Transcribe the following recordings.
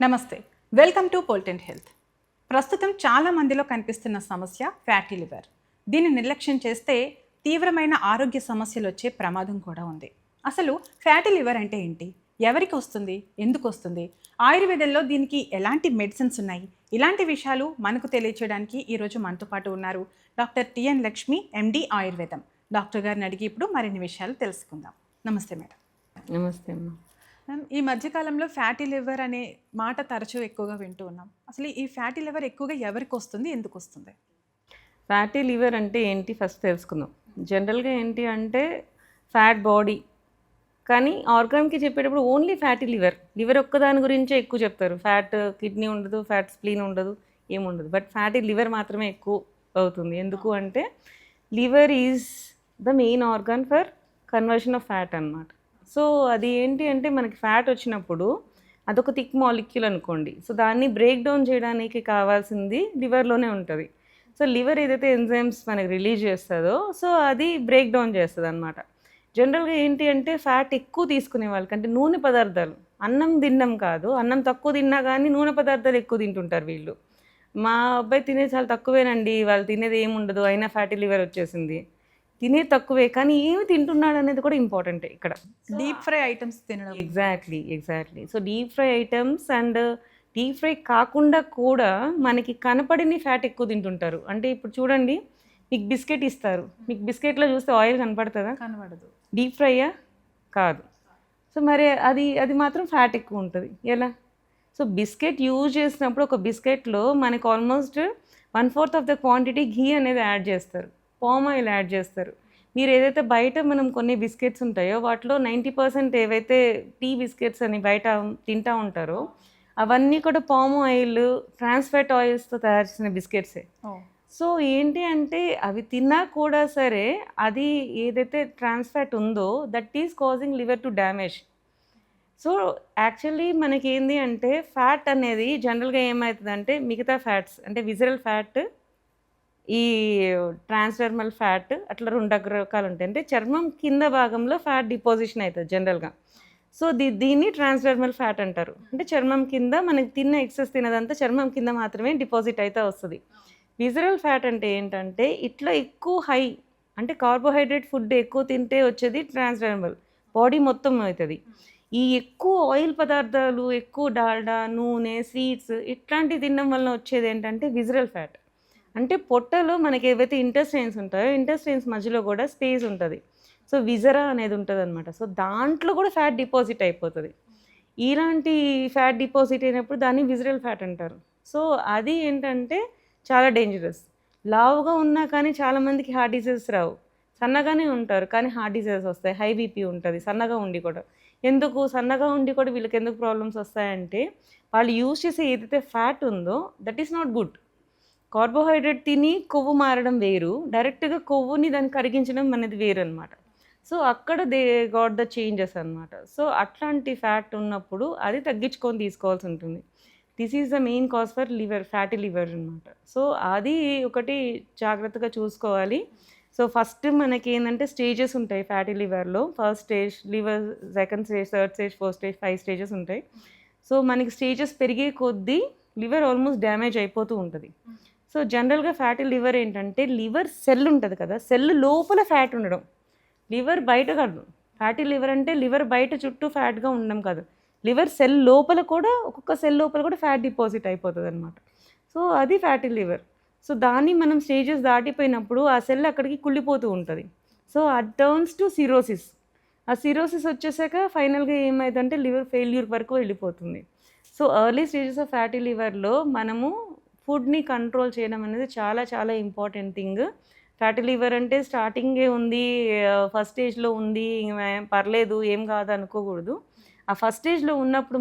నమస్తే, welcome to పోల్టెంట్ health. ప్రస్తుతం చాలా మందిలో కనిపిస్తున్న సమస్య ఫ్యాటీ లివర్. దీన్ని నిర్లక్ష్యం చేస్తే తీవ్రమైన ఆరోగ్య సమస్యలు వచ్చే ప్రమాదం కూడా ఉంది. అసలు ఫ్యాటీ లివర్ అంటే ఏంటి, ఎవరికి వస్తుంది, ఎందుకు వస్తుంది, ఆయుర్వేదంలో దీనికి ఎలాంటి మెడిసిన్స్ ఉన్నాయి, ఇలాంటి విషయాలు మనకు తెలియచేయడానికి ఈరోజు మనతో పాటు ఉన్నారు డాక్టర్ టిఎన్ లక్ష్మి, ఎండి ఆయుర్వేదం. డాక్టర్ గారిని అడిగి ఇప్పుడు మరిన్ని విషయాలు తెలుసుకుందాం. నమస్తే మేడం. నమస్తే అమ్మ. ఈ మధ్యకాలంలో ఫ్యాటీ లివర్ అనే మాట తరచూ ఎక్కువగా వింటూ ఉన్నాం. అసలు ఈ ఫ్యాటీ లివర్ ఎక్కువగా ఎవరికి వస్తుంది, ఎందుకు వస్తుంది? ఫ్యాటీ లివర్ అంటే ఏంటి ఫస్ట్ తెలుసుకుందాం. జనరల్గా ఏంటి అంటే ఫ్యాట్ బాడీ, కానీ ఆర్గాన్కి చెప్పేటప్పుడు ఓన్లీ ఫ్యాటీ లివర్ ఒక్కదాని గురించే ఎక్కువ చెప్తారు. ఫ్యాట్ కిడ్నీ ఉండదు, ఫ్యాట్ స్ప్లీన్ ఉండదు, ఏముండదు. బట్ ఫ్యాటీ లివర్ మాత్రమే ఎక్కువ అవుతుంది. ఎందుకు అంటే liver is the main organ for conversion of fat అన్నమాట. సో అది ఏంటి అంటే మనకి ఫ్యాట్ వచ్చినప్పుడు అదొక థిక్ మాలిక్యూల్ అనుకోండి. సో దాన్ని బ్రేక్ డౌన్ చేయడానికి కావాల్సింది లివర్లోనే ఉంటుంది. సో లివర్ ఏదైతే ఎంజైమ్స్ మనకి రిలీజ్ చేస్తుందో సో అది బ్రేక్ డౌన్ చేస్తుంది అనమాట. జనరల్గా ఏంటి అంటే ఫ్యాట్ ఎక్కువ తీసుకునే వాళ్ళకి, అంటే నూనె పదార్థాలు, అన్నం తినడం కాదు, అన్నం తక్కువ తిన్నా కానీ నూనె పదార్థాలు ఎక్కువ తింటుంటారు వీళ్ళు. మా అబ్బాయి తినేది చాలా తక్కువేనండి, వాళ్ళు తినేది ఏముండదు, అయినా ఫ్యాటీ లివర్ వచ్చేసింది. తినేది తక్కువే కానీ ఏమి తింటున్నాడు అనేది కూడా ఇంపార్టెంటే ఇక్కడ. డీప్ ఫ్రై ఐటమ్స్ తినడం. Exactly. So deep fry items and deep fry కాకుండా కూడా మనకి కనపడిన ఫ్యాట్ ఎక్కువ తింటుంటారు. అంటే ఇప్పుడు చూడండి, మీకు బిస్కెట్ ఇస్తారు, మీకు బిస్కెట్లో చూస్తే ఆయిల్ కనపడుతుందా? కనబడదు. డీప్ ఫ్రైయా? కాదు. సో మరి అది మాత్రం ఫ్యాట్ ఎక్కువ ఉంటుంది. ఎలా? సో బిస్కెట్ యూజ్ చేసినప్పుడు ఒక బిస్కెట్లో మనకి ఆల్మోస్ట్ 1/4 ఆఫ్ ద క్వాంటిటీ ఘీ అనేది యాడ్ చేస్తారు, పామ్ ఆయిల్ యాడ్ చేస్తారు. మీరు ఏదైతే బయట మనం కొన్ని బిస్కెట్స్ ఉంటాయో వాటిలో 90% ఏవైతే టీ బిస్కెట్స్ అని బయట తింటూ ఉంటారో అవన్నీ కూడా పామ్ ఆయిల్, ట్రాన్స్ఫాట్ ఆయిల్స్తో తయారు చేసిన బిస్కెట్సే. సో ఏంటి అంటే అవి తిన్నా కూడా సరే అది ఏదైతే ట్రాన్స్ఫాట్ ఉందో that is causing liver to damage. So actually మనకి ఏంది అంటే ఫ్యాట్ అనేది జనరల్గా ఏమవుతుందంటే మిగతా ఫ్యాట్స్ అంటే విజరల్ ఫ్యాట్, ఈ ట్రాన్స్డర్మల్ ఫ్యాట్, అట్లా 2 రకాలు ఉంటాయి. అంటే చర్మం కింద భాగంలో ఫ్యాట్ డిపాజిషన్ అవుతుంది జనరల్గా. సో దీన్ని ట్రాన్స్డర్మల్ ఫ్యాట్ అంటారు. అంటే చర్మం కింద మనకి తిన్న ఎక్సెస్ తినదంతా చర్మం కింద మాత్రమే డిపాజిట్ అయితే వస్తుంది. విజరల్ ఫ్యాట్ అంటే ఏంటంటే ఇట్లా ఎక్కువ హై, అంటే కార్బోహైడ్రేట్ ఫుడ్ ఎక్కువ తింటే వచ్చేది ట్రాన్స్డర్మల్, బాడీ మొత్తం అవుతుంది. ఈ ఎక్కువ ఆయిల్ పదార్థాలు, ఎక్కువ డాల్డా, నూనె, స్వీట్స్ ఇట్లాంటివి తినడం వల్ల వచ్చేది ఏంటంటే విజరల్ ఫ్యాట్. అంటే పొట్టలో మనకి ఏవైతే ఇంటెస్టైన్స్ ఉంటాయో ఇంటెస్టైన్స్ మధ్యలో కూడా స్పేస్ ఉంటుంది. సో విజరా అనేది ఉంటుంది అనమాట. సో దాంట్లో కూడా ఫ్యాట్ డిపాజిట్ అయిపోతుంది. ఇలాంటి ఫ్యాట్ డిపాజిట్ అయినప్పుడు దాన్ని విజరల్ ఫ్యాట్ అంటారు. సో అది ఏంటంటే చాలా డేంజరస్. లావుగా ఉన్నా కానీ చాలామందికి హార్ట్ డిసీజెస్ రావు, సన్నగానే ఉంటారు కానీ హార్ట్ డిసీజెస్ వస్తాయి. హై బీపీ ఉంటుంది సన్నగా ఉండి కూడా. ఎందుకు సన్నగా ఉండి కూడా వీళ్ళకి ఎందుకు ప్రాబ్లమ్స్ వస్తాయంటే వాళ్ళు యూజ్ చేసే ఏదైతే ఫ్యాట్ ఉందో that is not good. Carbohydrate తిని కొవ్వు మారడం వేరు, డైరెక్ట్గా కొవ్వుని దాన్ని కరిగించడం అనేది వేరు అనమాట. సో అక్కడ దే గాట్ ద చేంజెస్ అనమాట. సో అట్లాంటి ఫ్యాట్ ఉన్నప్పుడు అది తగ్గించుకొని తీసుకోవాల్సి ఉంటుంది. This is the main cause for liver, fatty liver అనమాట. సో అది ఒకటి జాగ్రత్తగా చూసుకోవాలి. సో ఫస్ట్ మనకి ఏంటంటే స్టేజెస్ ఉంటాయి ఫ్యాటీ లివర్లో. First stage liver, second stage, third stage, fourth stage, 5 stages ఉంటాయి. సో మనకి స్టేజెస్ పెరిగే కొద్దీ లివర్ ఆల్మోస్ట్ డ్యామేజ్ అయిపోతూ ఉంటుంది. సో జనరల్గా ఫ్యాటీ లివర్ ఏంటంటే లివర్ సెల్ ఉంటుంది కదా, సెల్ లోపల ఫ్యాట్ ఉండడం, లివర్ బయట కాదు. ఫ్యాటీ లివర్ అంటే లివర్ బయట చుట్టూ ఫ్యాట్గా ఉండడం కాదు, లివర్ సెల్ లోపల కూడా, ఒక్కొక్క సెల్ లోపల కూడా ఫ్యాట్ డిపాజిట్ అయిపోతుంది అనమాట. సో అది ఫ్యాటీ లివర్. సో దాన్ని మనం స్టేజెస్ దాటిపోయినప్పుడు ఆ సెల్ అక్కడికి కుళ్ళిపోతూ ఉంటుంది. సో అది టర్న్స్ టు సిరోసిస్. ఆ సిరోసిస్ వచ్చేసాక ఫైనల్గా ఏమైందంటే లివర్ ఫెయిల్యూర్ వరకు వెళ్ళిపోతుంది. So early stages of fatty లివర్లో మనము ఫుడ్ని కంట్రోల్ చేయడం అనేది చాలా చాలా ఇంపార్టెంట్ థింగ్. ఫ్యాటీ లివర్ అంటే స్టార్టింగే ఉంది, ఫస్ట్ స్టేజ్లో ఉంది, పర్లేదు ఏం కాదు అనుకోకూడదు. ఆ ఫస్ట్ స్టేజ్లో ఉన్నప్పుడు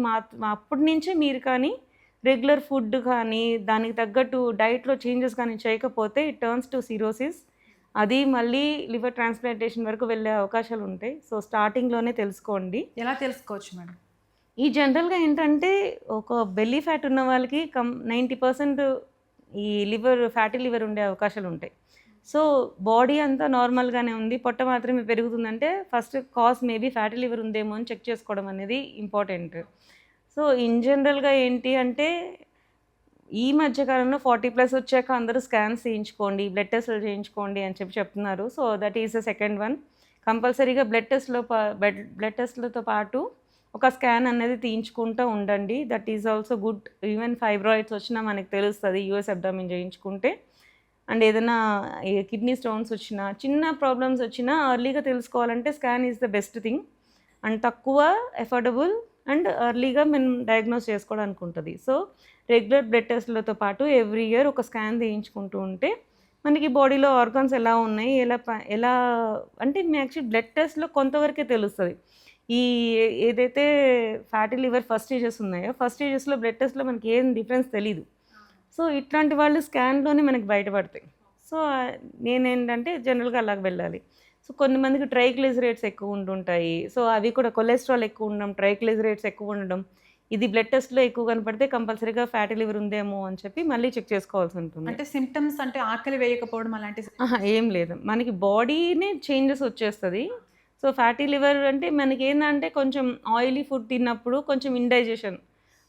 అప్పటి నుంచే మీరు కానీ రెగ్యులర్ ఫుడ్ కానీ దానికి తగ్గట్టు డైట్లో చేంజెస్ కానీ చేయకపోతే ఇట్ టర్న్స్ టు సిరోసిస్. అది మళ్ళీ లివర్ ట్రాన్స్ప్లాంటేషన్ వరకు వెళ్ళే అవకాశాలు ఉంటాయి. సో స్టార్టింగ్లోనే తెలుసుకోండి. ఎలా తెలుసుకోవచ్చు మేడం? ఈ జనరల్గా ఏంటంటే ఒక బెల్లీ ఫ్యాట్ ఉన్న వాళ్ళకి 90% ఈ లివర్, ఫ్యాటీ లివర్ ఉండే అవకాశాలు ఉంటాయి. సో బాడీ అంతా నార్మల్గానే ఉంది, పొట్ట మాత్రమే పెరుగుతుందంటే first cause maybe fatty liver ఉందేమో అని చెక్ చేసుకోవడం అనేది ఇంపార్టెంట్. సో ఇన్ జనరల్గా ఏంటి అంటే ఈ మధ్య కాలంలో 40+ వచ్చాక అందరూ స్కాన్స్ చేయించుకోండి, బ్లడ్ టెస్టులు చేయించుకోండి అని చెప్పి చెప్తున్నారు. So that is the second one. కంపల్సరీగా బ్లడ్ టెస్ట్లతో పాటు ఒక స్కాన్ అనేది తీయించుకుంటూ ఉండండి. That is also good. Even fibroids వచ్చినా మనకి తెలుస్తుంది యూఎస్ అబ్డామిన్ చేయించుకుంటే. అండ్ ఏదైనా కిడ్నీ స్టోన్స్ వచ్చినా, చిన్న ప్రాబ్లమ్స్ వచ్చినా ఎర్లీగా తెలుసుకోవాలంటే scan is the best thing. And తక్కువ, ఎఫోర్డబుల్ అండ్ ఎర్లీగా మనం డయాగ్నోస్ చేసుకోవడానికి ఉంటుంది. సో రెగ్యులర్ బ్లడ్ టెస్ట్లతో పాటు ఎవ్రీ ఇయర్ ఒక స్కాన్ తీయించుకుంటూ ఉంటే మనకి బాడీలో ఆర్గాన్స్ ఎలా ఉన్నాయి, ఎలా అంటే యాక్చువల్లీ బ్లడ్ టెస్ట్లో కొంతవరకే తెలుస్తుంది. ఈ ఏదైతే ఫ్యాటీ లివర్ ఫస్ట్ స్టేజెస్ ఉన్నాయో, ఫస్ట్ స్టేజెస్లో బ్లడ్ టెస్ట్లో మనకి ఏం డిఫరెన్స్ తెలీదు. సో ఇట్లాంటి వాళ్ళు స్కాన్లోనే మనకి బయటపడతాయి. సో నేనేంటంటే జనరల్గా అలాగ వెళ్ళాలి. సో కొంతమందికి ట్రైగ్లిజరైడ్స్ ఎక్కువ ఉంటుంటాయి. సో అవి కూడా కొలెస్ట్రాల్ ఎక్కువ ఉండడం, ట్రైగ్లిజరైడ్స్ ఎక్కువ ఉండడం, ఇది బ్లడ్ టెస్ట్లో ఎక్కువ కనపడితే కంపల్సరీగా ఫ్యాటీ లివర్ ఉందేమో అని చెప్పి మళ్ళీ చెక్ చేసుకోవాల్సి ఉంటుంది. అంటే సిమ్టమ్స్ అంటే ఆకలి వేయకపోవడం అలాంటి ఏం లేదు, మనకి బాడీనే చేంజెస్ వచ్చేస్తుంది. సో ఫ్యాటీ లివర్ అంటే మనకి ఏంటంటే కొంచెం ఆయిలీ ఫుడ్ తిన్నప్పుడు కొంచెం ఇండైజెషన్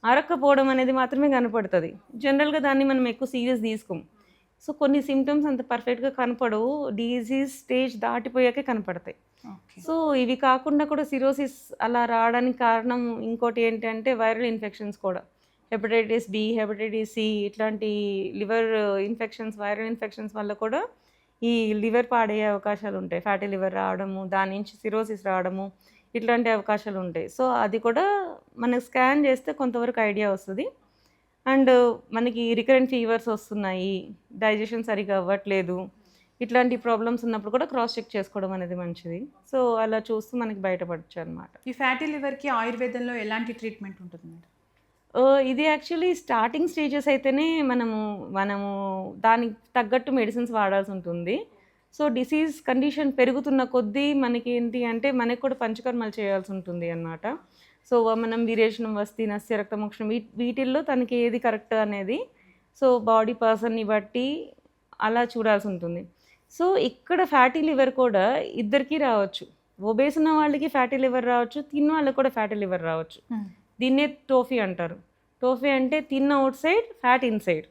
అరక్కపోవడం అనేది మాత్రమే కనపడుతుంది. జనరల్గా దాన్ని మనం ఎక్కువ సీరియస్ తీసుకోం. సో కొన్ని సిమ్టమ్స్ అంత పర్ఫెక్ట్గా కనపడవు, డిజీజ్ స్టేజ్ దాటిపోయాకే కనపడతాయి. సో ఇవి కాకుండా కూడా సిరోసిస్ అలా రావడానికి కారణం ఇంకోటి ఏంటంటే వైరల్ ఇన్ఫెక్షన్స్ కూడా. హెపటైటిస్ బి, హెపటైటిస్ సి ఇట్లాంటి లివర్ ఇన్ఫెక్షన్స్, వైరల్ ఇన్ఫెక్షన్స్ వల్ల కూడా ఈ లివర్ పాడయ్యే అవకాశాలు ఉంటాయి. ఫ్యాటీ లివర్ రావడము, దాని నుంచి సిరోసిస్ రావడము, ఇట్లాంటి అవకాశాలు ఉంటాయి. సో అది కూడా మనకు స్కాన్ చేస్తే కొంతవరకు ఐడియా వస్తుంది. అండ్ మనకి రికరెంట్ ఫీవర్స్ వస్తున్నాయి, డైజెషన్ సరిగా అవ్వట్లేదు, ఇట్లాంటి ప్రాబ్లమ్స్ ఉన్నప్పుడు కూడా క్రాస్ చెక్ చేసుకోవడం అనేది మంచిది. సో అలా చూస్తూ మనకి బయటపడచ్చు అనమాట. ఈ ఫ్యాటీ లివర్కి ఆయుర్వేదంలో ఎలాంటి ట్రీట్మెంట్ ఉంటుంది మేడం? ఇది యాక్చువల్లీ స్టార్టింగ్ స్టేజెస్ అయితేనే మనము దానికి తగ్గట్టు మెడిసిన్స్ వాడాల్సి ఉంటుంది. సో డిసీజ్ కండిషన్ పెరుగుతున్న కొద్దీ మనకి ఏంటి అంటే మనకి కూడా పంచకర్మలు చేయాల్సి ఉంటుంది అన్నమాట. సో మనం వీరేశనం, వస్తి, నస్య, రక్తమోక్షణం వీటిల్లో తనకి ఏది కరెక్ట్ అనేది సో బాడీ పర్సన్ని బట్టి అలా చూడాల్సి ఉంటుంది. సో ఇక్కడ ఫ్యాటీ లివర్ కూడా ఇద్దరికీ రావచ్చు. ఒబేస్ ఉన్న వాళ్ళకి ఫ్యాటీ లివర్ రావచ్చు, తిన్న వాళ్ళకి కూడా ఫ్యాటీ లివర్ రావచ్చు. దీన్నే టోఫీ అంటారు. టోఫీ అంటే తిన్న అవుట్ సైడ్, ఫ్యాట్ ఇన్సైడ్.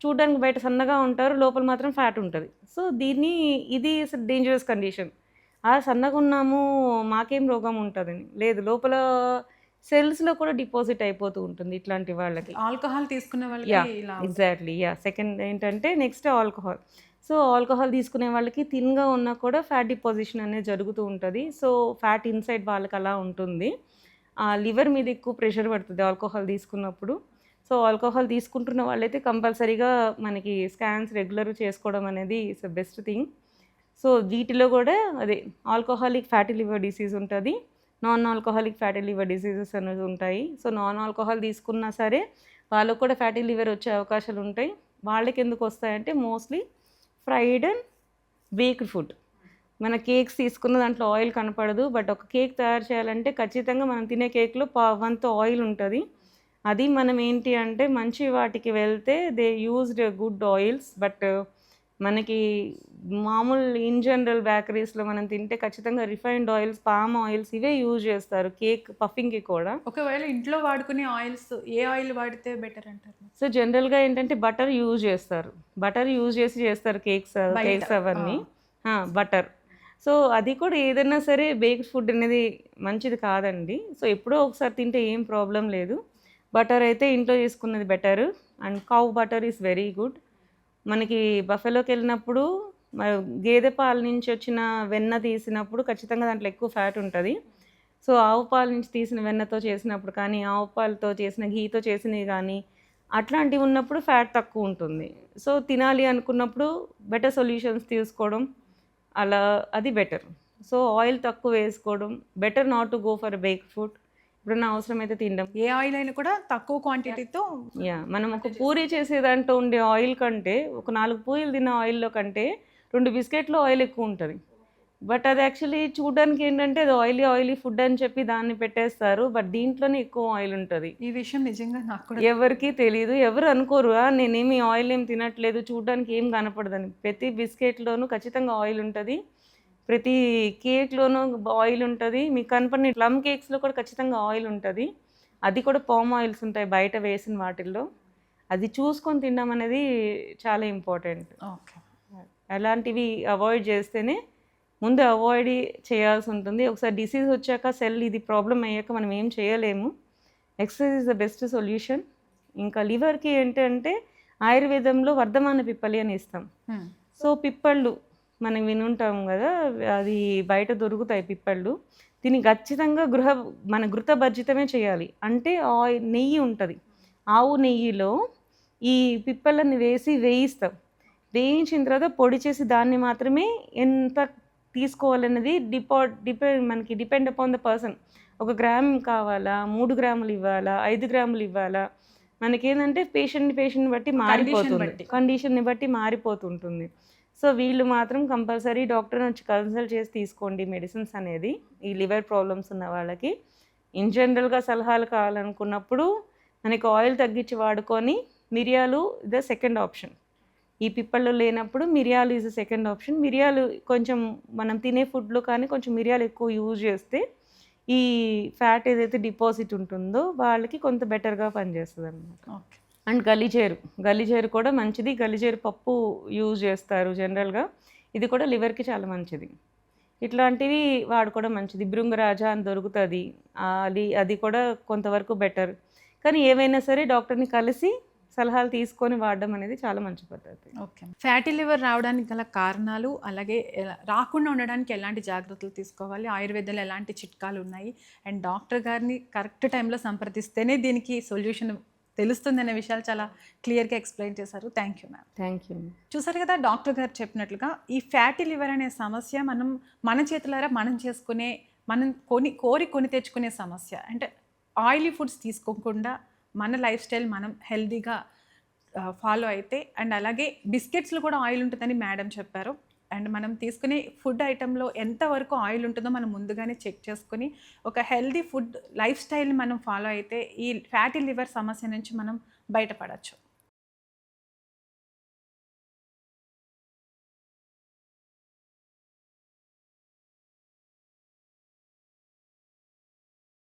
చూడడానికి బయట సన్నగా ఉంటారు, లోపల మాత్రం ఫ్యాట్ ఉంటుంది. సో ఇది డేంజరస్ కండిషన్. సన్నగా ఉన్నాము మాకేం రోగం ఉంటుందని లేదు, లోపల సెల్స్లో కూడా డిపాజిట్ అయిపోతూ ఉంటుంది ఇట్లాంటి వాళ్ళకి. ఆల్కహాల్ తీసుకునే వాళ్ళకి ఎగ్జాక్ట్లీ సెకండ్ ఏంటంటే నెక్స్ట్ ఆల్కహాల్. సో ఆల్కహాల్ తీసుకునే వాళ్ళకి థిన్గా ఉన్నా కూడా ఫ్యాట్ డిపాజిషన్ అనేది జరుగుతూ ఉంటుంది. సో ఫ్యాట్ ఇన్సైడ్ వాళ్ళకి అలా ఉంటుంది. లివర్ మీద ఎక్కువ ప్రెషర్ పడుతుంది ఆల్కహాల్ తీసుకున్నప్పుడు. సో ఆల్కహాల్ తీసుకుంటున్న వాళ్ళైతే కంపల్సరీగా మనకి స్కాన్స్ రెగ్యులర్ చేసుకోవడం అనేది it's the best thing. So వీటిలో కూడా అదే ఆల్కహాలిక్ ఫ్యాటీ లివర్ డిసీజ్ ఉంటుంది, non alcoholic fatty liver diseases అనేది ఉంటాయి. సో నాన్ ఆల్కహాల్ తీసుకున్నా సరే వాళ్ళకు కూడా ఫ్యాటీ లివర్ వచ్చే అవకాశాలు ఉంటాయి. వాళ్ళకి ఎందుకు వస్తాయంటే mostly fried and baked food. మన కేక్స్ తీసుకున్న దాంట్లో ఆయిల్ కనపడదు, బట్ ఒక కేక్ తయారు చేయాలంటే ఖచ్చితంగా మనం తినే కేక్లో వంత ఆయిల్ ఉంటుంది. అది మనం ఏంటి అంటే మంచి వాటికి వెళ్తే they used good oils, but మనకి మామూలు ఇన్ జనరల్ బేకరీస్లో మనం తింటే ఖచ్చితంగా రిఫైన్డ్ ఆయిల్స్, పామ్ ఆయిల్స్ ఇవే యూజ్ చేస్తారు కేక్ పఫింగ్కి కూడా. ఒకవేళ ఇంట్లో వాడుకునే ఆయిల్స్ ఏ ఆయిల్ వాడితే బెటర్ అంటారు? సో జనరల్గా ఏంటంటే బటర్ యూజ్ చేస్తారు, బటర్ యూజ్ చేస్తారు కేక్స్ అవన్నీ బటర్. సో అది కూడా ఏదైనా సరే బేక్డ్ ఫుడ్ అనేది మంచిది కాదండి. సో ఎప్పుడో ఒకసారి తింటే ఏం ప్రాబ్లం లేదు. బటర్ అయితే ఇంట్లో చేసుకున్నది better. And cow butter is very good. మనకి బఫెలోకి వెళ్ళినప్పుడు గేదె పాల నుంచి వచ్చిన వెన్న తీసినప్పుడు ఖచ్చితంగా దాంట్లో ఎక్కువ ఫ్యాట్ ఉంటుంది. సో ఆవు పాల నుంచి తీసిన వెన్నతో చేసినప్పుడు కానీ, ఆవు పాలతో చేసిన ఘీతో చేసినవి కానీ అట్లాంటివి ఉన్నప్పుడు ఫ్యాట్ తక్కువ ఉంటుంది. సో తినాలి అనుకున్నప్పుడు బెటర్ సొల్యూషన్స్ తీసుకోవడం అలా అది బెటర్. సో ఆయిల్ తక్కువ వేసుకోవడం better, not to go for bake food. ఎప్పుడన్నా అవసరమైతే తినడం. ఏ ఆయిల్ అయినా కూడా తక్కువ క్వాంటిటీతో మనం ఒక పూరి చేసే దాంట్లో ఉండే ఆయిల్ కంటే, ఒక 4 పూరీలు తిన్న ఆయిల్లో కంటే 2 బిస్కెట్లో ఆయిల్ ఎక్కువ ఉంటుంది. బట్ అది యాక్చువల్లీ చూడడానికి ఏంటంటే అది ఆయిలీ ఫుడ్ అని చెప్పి దాన్ని పెట్టేస్తారు, బట్ దీంట్లోనే ఎక్కువ ఆయిల్ ఉంటుంది. ఈ విషయం నిజంగా నాకు కూడా ఎవరికి తెలియదు, ఎవరు అనుకోరు నేనేమి ఆయిల్ ఏం తినట్లేదు, చూడడానికి ఏం కనపడదని. ప్రతి బిస్కెట్లోనూ ఖచ్చితంగా ఆయిల్ ఉంటుంది, ప్రతి కేక్లోనూ ఆయిల్ ఉంటుంది. మీకు కనపడిన ప్లమ్ కేక్స్లో కూడా ఖచ్చితంగా ఆయిల్ ఉంటుంది. అది కూడా పామ్ ఆయిల్స్ ఉంటాయి బయట వేసిన వాటిల్లో, అది చూసుకొని తినడం అనేది చాలా ఇంపార్టెంట్. ఓకే. అలాంటివి అవాయిడ్ చేస్తేనే ముందు అవాయిడ్ చేయాల్సి ఉంటుంది. ఒకసారి డిసీజ్ వచ్చాక సెల్ ఇది ప్రాబ్లం అయ్యాక మనం ఏం చేయలేము. Exercise is the best solution. ఇంకా లివర్కి ఏంటంటే ఆయుర్వేదంలో వర్ధమాన పిప్పలి అని ఇస్తాం. సో పిప్పళ్ళు మనం వినుంటాం కదా, అది బయట దొరుకుతాయి పిప్పళ్ళు. దీన్ని ఖచ్చితంగా మన ఘృతభర్జితమే చేయాలి. అంటే నెయ్యి ఉంటుంది, ఆవు నెయ్యిలో ఈ పిప్పళ్ళని వేయిస్తాం. వేయించిన తర్వాత పొడి చేసి దాన్ని మాత్రమే ఎంత తీసుకోవాలన్నది మనకి depend upon the person. 1 gram కావాలా, 3 గ్రాములు ఇవ్వాలా, 5 గ్రాములు ఇవ్వాలా, మనకేంటంటే పేషెంట్ని బట్టి మారిపోతుంది, కండిషన్ని బట్టి మారిపోతుంటుంది. సో వీళ్ళు మాత్రం కంపల్సరీ డాక్టర్ని వచ్చి కన్సల్ట్ చేసి తీసుకోండి మెడిసిన్స్ అనేది, ఈ లివర్ ప్రాబ్లమ్స్ ఉన్న వాళ్ళకి. ఇన్ జనరల్గా సలహాలు కావాలనుకున్నప్పుడు మనకి ఆయిల్ తగ్గించి వాడుకొని మిరియాలు ద సెకండ్ ఆప్షన్. ఈ పిప్పళ్ళు లేనప్పుడు మిరియాలు ఈజ్ ద సెకండ్ ఆప్షన్. మిరియాలు కొంచెం మనం తినే ఫుడ్లో కానీ కొంచెం మిరియాలు ఎక్కువ యూజ్ చేస్తే ఈ ఫ్యాట్ ఏదైతే డిపాజిట్ ఉంటుందో వాళ్ళకి కొంత బెటర్గా పనిచేస్తుంది అన్నమాట. ఓకే. అండ్ గలిజేరు కూడా మంచిది. గలిజేరు పప్పు యూజ్ చేస్తారు జనరల్గా, ఇది కూడా లివర్కి చాలా మంచిది. ఇట్లాంటివి వాడుకోవడం మంచిది. భృంగరాజా అని దొరుకుతుంది, అది కూడా కొంతవరకు బెటర్. కానీ ఏవైనా సరే డాక్టర్ని కలిసి సలహాలు తీసుకొని వాడడం అనేది చాలా మంచి పద్ధతి. ఓకే. ఫ్యాటీ లివర్ రావడానికి గల కారణాలు, అలాగే రాకుండా ఉండడానికి ఎలాంటి జాగ్రత్తలు తీసుకోవాలి, ఆయుర్వేదంలో ఎలాంటి చిట్కాలు ఉన్నాయి, అండ్ డాక్టర్ గారిని కరెక్ట్ టైంలో సంప్రదిస్తేనే దీనికి సొల్యూషన్ తెలుస్తుందనే విషయాలు చాలా క్లియర్గా ఎక్స్ప్లెయిన్ చేశారు. Thank you ma'am. Thank you. చూసారు కదా, డాక్టర్ గారు చెప్పినట్లుగా ఈ ఫ్యాటీ లివర్ అనే సమస్య మన చేతులారా మనం చేసుకునే, మనం కొని తెచ్చుకునే సమస్య. అంటే ఆయిలీ ఫుడ్స్ తీసుకోకుండా మన లైఫ్ స్టైల్ మనం హెల్తీగా ఫాలో అయితే, అండ్ అలాగే బిస్కెట్స్లో కూడా ఆయిల్ ఉంటుందని మేడం చెప్పారు. అండ్ మనం తీసుకునే ఫుడ్ ఐటెంలో ఎంతవరకు ఆయిల్ ఉంటుందో మనం ముందుగానే చెక్ చేసుకుని ఒక హెల్తీ ఫుడ్ లైఫ్ స్టైల్ని మనం ఫాలో అయితే ఈ ఫ్యాటీ లివర్ సమస్య నుంచి మనం బయటపడవచ్చు.